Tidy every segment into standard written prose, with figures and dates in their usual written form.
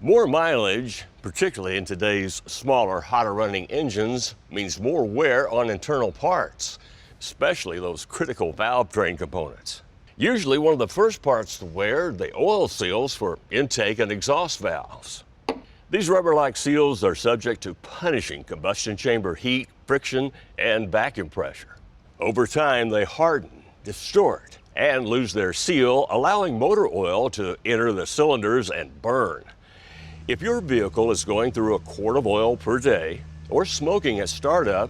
More mileage, particularly in today's smaller, hotter running engines, means more wear on internal parts, especially those critical valve train components. Usually one of the first parts to wear are the oil seals for intake and exhaust valves. These rubber-like seals are subject to punishing combustion chamber heat, friction, and vacuum pressure. Over time, they harden, distort, and lose their seal, allowing motor oil to enter the cylinders and burn. If your vehicle is going through a quart of oil per day, or smoking at startup,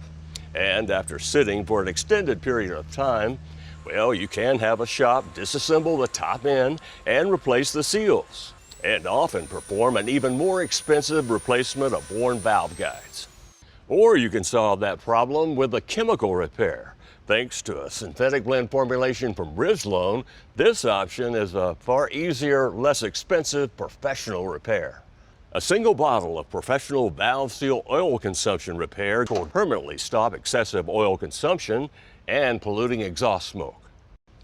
and after sitting for an extended period of time, well, you can have a shop disassemble the top end and replace the seals, and often perform an even more expensive replacement of worn valve guides. Or you can solve that problem with a chemical repair. Thanks to a synthetic blend formulation from Rislone, this option is a far easier, less expensive professional repair. A single bottle of professional valve seal oil consumption repair will permanently stop excessive oil consumption and polluting exhaust smoke.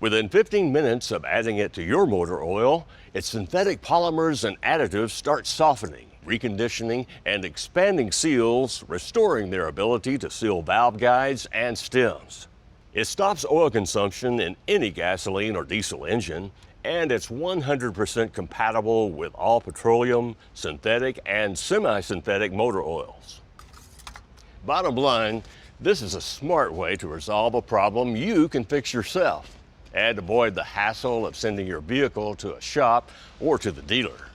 Within 15 minutes of adding it to your motor oil, its synthetic polymers and additives start softening, reconditioning, and expanding seals, restoring their ability to seal valve guides and stems. It stops oil consumption in any gasoline or diesel engine, and it's 100% compatible with all petroleum, synthetic, and semi-synthetic motor oils. Bottom line, this is a smart way to resolve a problem you can fix yourself and avoid the hassle of sending your vehicle to a shop or to the dealer.